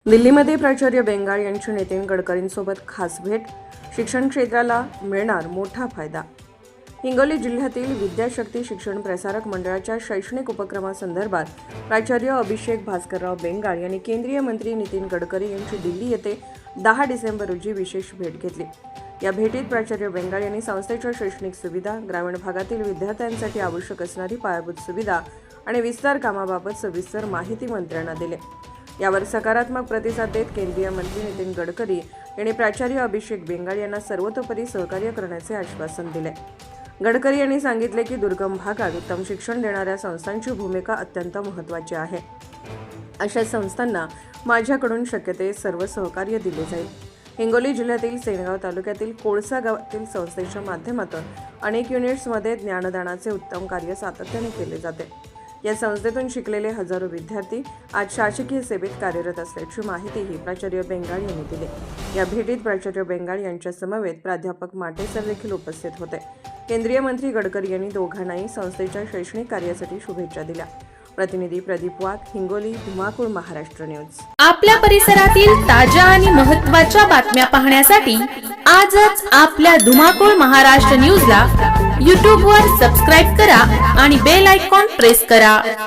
दिल्लीमध्ये प्राचार्य बेंगाळ यांची नितीन गडकरींसोबत खास भेट. शिक्षण क्षेत्राला मिळणार मोठा फायदा. हिंगोली जिल्ह्यातील विद्याशक्ती शिक्षण प्रसारक मंडळाच्या शैक्षणिक उपक्रमासंदर्भात प्राचार्य अभिषेक भास्करराव बेंगाळ यांनी केंद्रीय मंत्री नितीन गडकरी यांची दिल्ली येथे 10 डिसेंबर रोजी विशेष भेट घेतली. या भेटीत प्राचार्य बेंगाळ यांनी संस्थेच्या शैक्षणिक सुविधा, ग्रामीण भागातील विद्यार्थ्यांसाठी आवश्यक असणारी पायाभूत सुविधा आणि विस्तार कामाबाबत सविस्तर माहिती मंत्र्यांना दिली. यावर सकारात्मक प्रतिसाद देत केंद्रीय मंत्री नितीन गडकरी यांनी प्राचार्य अभिषेक बेंगाळ यांना सर्वतोपरी सहकार्य करण्याचे आश्वासन दिले. गडकरी यांनी सांगितले की दुर्गम भागात उत्तम शिक्षण देणाऱ्या संस्थांची भूमिका अत्यंत महत्त्वाची आहे. अशा संस्थांना माझ्याकडून शक्य ते सर्व सहकार्य दिले जाईल. हिंगोली जिल्ह्यातील सेनगाव तालुक्यातील कोळसा गावातील संस्थेच्या माध्यमातून अनेक युनिट्समध्ये ज्ञानदानाचे उत्तम कार्य सातत्याने केले जाते. या संस्थेतून शिकलेले हजारो विद्यार्थी आज शासकीय सेवेत कार्यरत असल्याची माहितीही प्राचार्य बेंगाळ यांनी दिली. या भेटीत प्राचार्य बेंगाळ यांच्या समवेत प्राध्यापक माटे सर देखील उपस्थित होते. केंद्रीय मंत्री गडकरी यांनी दोघांनाही संस्थेच्या शैक्षणिक कार्यासाठी शुभेच्छा दिल्या. प्रतिनिधी प्रदीप वाघ, हिंगोली, धुमाकूळ, महाराष्ट्र न्यूज. आपल्या परिसरातील ताज्या आणि महत्त्वाच्या बातम्या पाहण्यासाठी आजच आपल्या धुमाकूळ महाराष्ट्र न्यूजला YouTube वर सबस्क्राईब करा आणि बेल आयकॉन प्रेस करा.